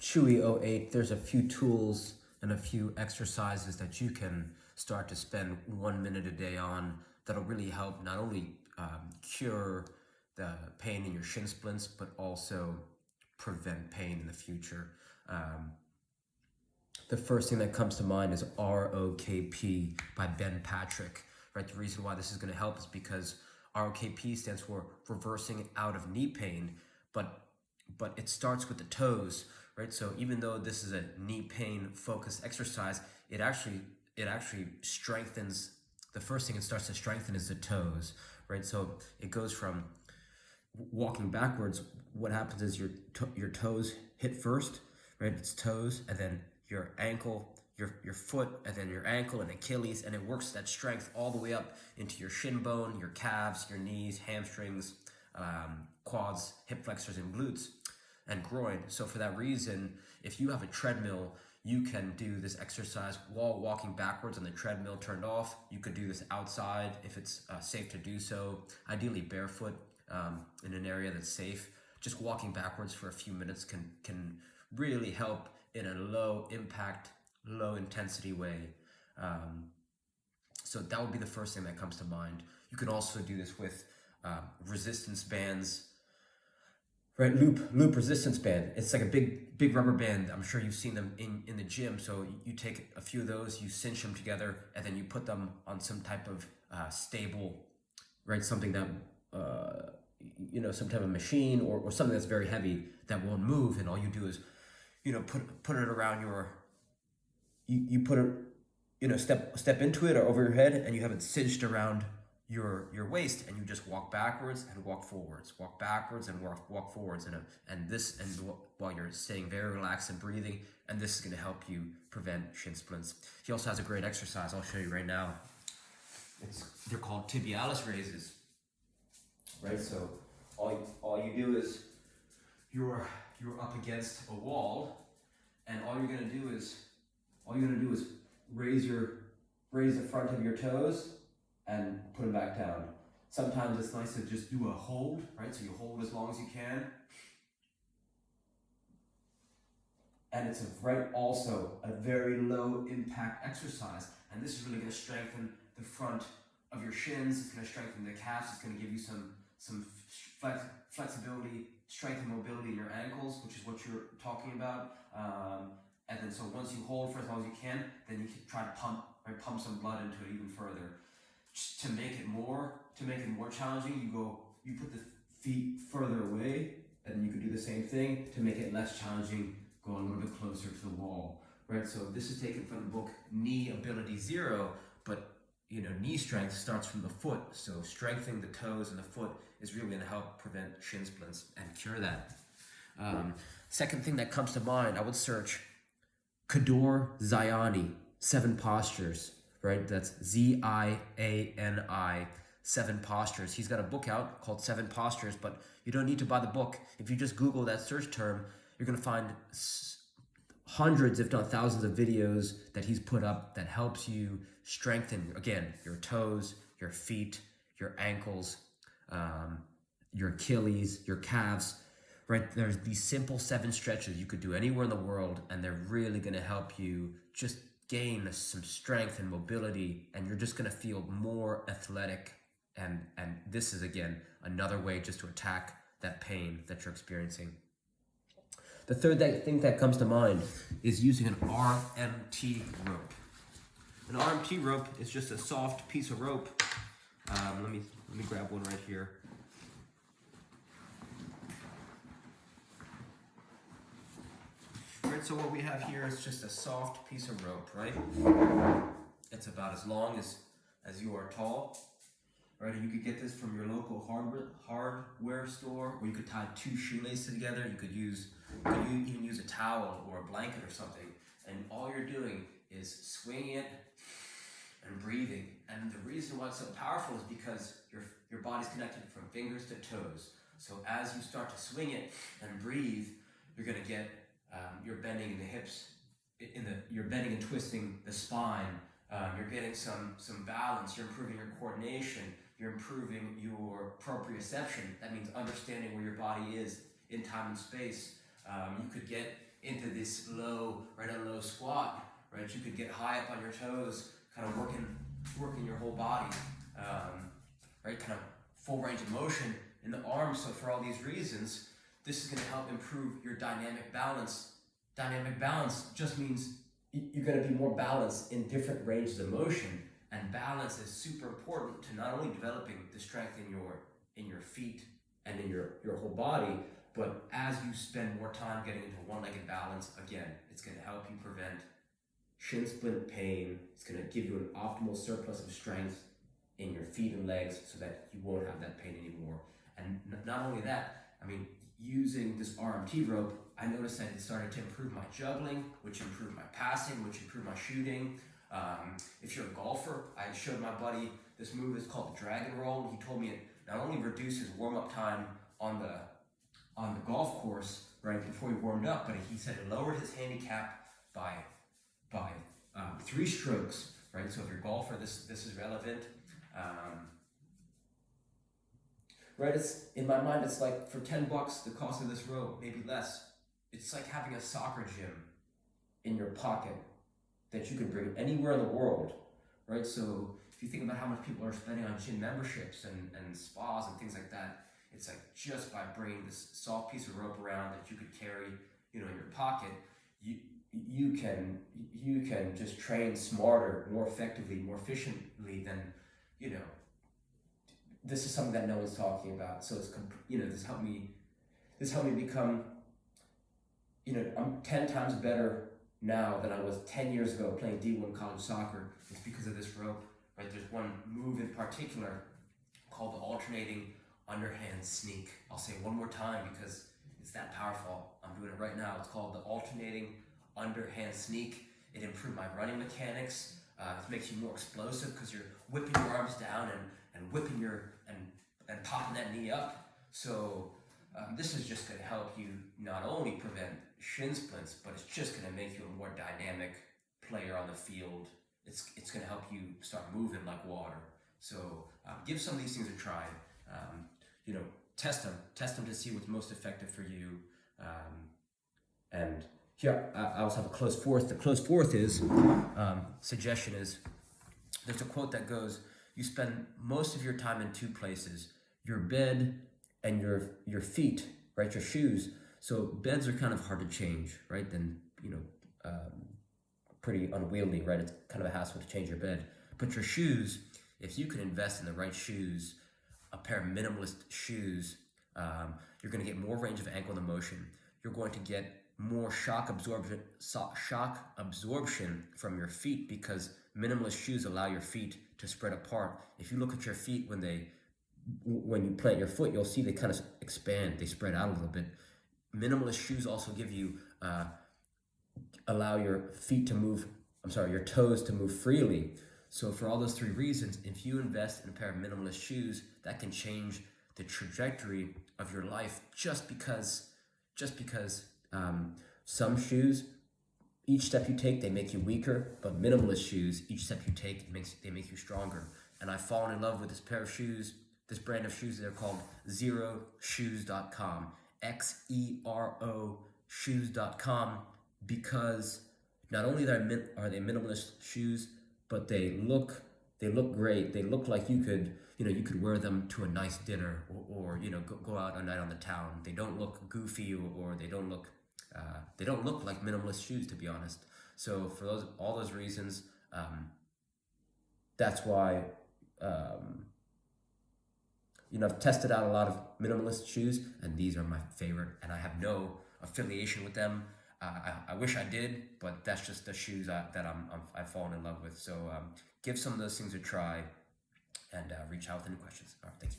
Chewy08, there's a few tools and a few exercises that you can start to spend 1 minute a day on that'll really help not only cure the pain in your shin splints, but also prevent pain in the future. The first thing that comes to mind is ROKP by Ben Patrick. Right, the reason why this is going to help is because ROKP stands for reversing out of knee pain, but it starts with the toes, right? So even though this is a knee pain focused exercise, it actually strengthens. The first thing it starts to strengthen is the toes, right? So it goes from walking backwards. What happens is your toes hit first, right? It's toes, and then your ankle, your foot, and then your ankle and Achilles, and it works that strength all the way up into your shin bone, your calves, your knees, hamstrings, quads, hip flexors, and glutes, and groin. So for that reason, if you have a treadmill, you can do this exercise while walking backwards and the treadmill turned off. You could do this outside if it's safe to do so, ideally barefoot in an area that's safe. Just walking backwards for a few minutes can really help in a low impact, low intensity way. So that would be the first thing that comes to mind. You can also do this with resistance bands, right? Loop resistance band. It's like a big rubber band. I'm sure you've seen them in the gym. So you take a few of those, you cinch them together, and then you put them on some type of stable, right? Something that some type of machine or something that's very heavy that won't move, and all you do is put it around you put it, step into it or over your head, and you have it cinched around your waist, and you just walk backwards and walk forwards, walk backwards and walk forwards, and while you're staying very relaxed and breathing, and this is going to help you prevent shin splints. He also has a great exercise I'll show you right now. They're called tibialis raises, right? So all you do is you're up against a wall, and all you're gonna do is raise the front of your toes and put them back down. Sometimes it's nice to just do a hold, right? So you hold as long as you can. And it's also a very low impact exercise. And this is really gonna strengthen the front of your shins. It's gonna strengthen the calves. It's gonna give you some flexibility, strength and mobility in your ankles, which is what you're talking about. And then so once you hold for as long as you can, then you can try to pump some blood into it even further. Just to make it more challenging, you put the feet further away, and you could do the same thing. To make it less challenging, go a little bit closer to the wall, right? So this is taken from the book Knee Ability Zero, but knee strength starts from the foot. So strengthening the toes and the foot is really going to help prevent shin splints and cure that. Second thing that comes to mind, I would search Kador Ziani, 7 postures, right? That's Ziani, 7 postures. He's got a book out called 7 Postures, but you don't need to buy the book. If you just Google that search term, you're going to find hundreds, if not thousands, of videos that he's put up that helps you strengthen, again, your toes, your feet, your ankles, your Achilles, your calves, right? There's these simple 7 stretches you could do anywhere in the world, and they're really going to help you just gain some strength and mobility, and you're just going to feel more athletic. And this is, again, another way just to attack that pain that you're experiencing. The third thing that comes to mind is using an RMT rope. An RMT rope is just a soft piece of rope. Let me grab one right here. Right, so what we have here is just a soft piece of rope, right? It's about as long as you are tall, right? And you could get this from your local hardware store, or you could tie 2 shoelaces together. You could even use a towel or a blanket or something, and all you're doing is swinging it and breathing. And the reason why it's so powerful is because your body's connected from fingers to toes. So as you start to swing it and breathe, you're gonna get you're bending in the hips, you're bending and twisting the spine. You're getting some balance. You're improving your coordination. You're improving your proprioception. That means understanding where your body is in time and space. You could get into this low, right, a low squat, right? You could get high up on your toes, kind of working your whole body, right? Kind of full range of motion in the arms. So for all these reasons, this is going to help improve your dynamic balance. Dynamic balance just means you're going to be more balanced in different ranges of motion, and balance is super important to not only developing the strength in your feet and in your whole body, but as you spend more time getting into one-legged balance, again, it's going to help you prevent shin splint pain. It's going to give you an optimal surplus of strength in your feet and legs so that you won't have that pain anymore. And not only that, I mean, using this RMT rope, I noticed that it started to improve my juggling, which improved my passing, which improved my shooting. If you're a golfer, I showed my buddy this move. It's called the dragon roll. He told me it not only reduces warm-up time on the golf course right before he warmed up, but he said it lowered his handicap by 3 strokes. Right. So if you're a golfer, this is relevant. Right. It's in my mind. It's like for $10, the cost of this rope, maybe less. It's like having a soccer gym in your pocket that you can bring anywhere in the world, right? So if you think about how much people are spending on gym memberships and spas and things like that, it's like just by bringing this soft piece of rope around that you could carry, in your pocket, you can just train smarter, more effectively, more efficiently than, this is something that no one's talking about. So it's, this helped me become, I'm 10 times better now than I was 10 years ago playing D1 college soccer. It's because of this rope, right? There's one move in particular called the alternating underhand sneak. I'll say it one more time because it's that powerful. I'm doing it right now. It's called the alternating underhand sneak. It improved my running mechanics. It makes you more explosive because you're whipping your arms down and whipping and popping that knee up. So this is just going to help you not only prevent shin splints, but it's just going to make you a more dynamic player on the field. It's going to help you start moving like water. So give some of these things a try. Test them to see what's most effective for you. And here I also have a close fourth. The close fourth is suggestion is there's a quote that goes, "You spend most of your time in 2 places: your bed and your feet, right? Your shoes." So beds are kind of hard to change, right? Then pretty unwieldy, right? It's kind of a hassle to change your bed. But your shoes, if you can invest in the right shoes, a pair of minimalist shoes, you're going to get more range of ankle motion. You're going to get more shock absorption from your feet because minimalist shoes allow your feet to spread apart. If you look at your feet when you plant your foot, you'll see they kind of expand, they spread out a little bit. Minimalist shoes also give you, allow your your toes to move freely. So for all those 3 reasons, if you invest in a pair of minimalist shoes, that can change the trajectory of your life just because some shoes, each step you take, they make you weaker, but minimalist shoes, each step you take, they make you stronger. And I've fallen in love with this pair of shoes, this brand of shoes. They're called xeroshoes.com, XERO shoes.com, because not only are they minimalist shoes, but they look great. They look like you could wear them to a nice dinner or go out a night on the town. They don't look goofy or they don't look like minimalist shoes, to be honest. So for all those reasons, that's why I've tested out a lot of minimalist shoes, and these are my favorite, and I have no affiliation with them. I wish I did, but that's just the shoes that I've fallen in love with. So give some of those things a try, and reach out with any questions. All right, thank you.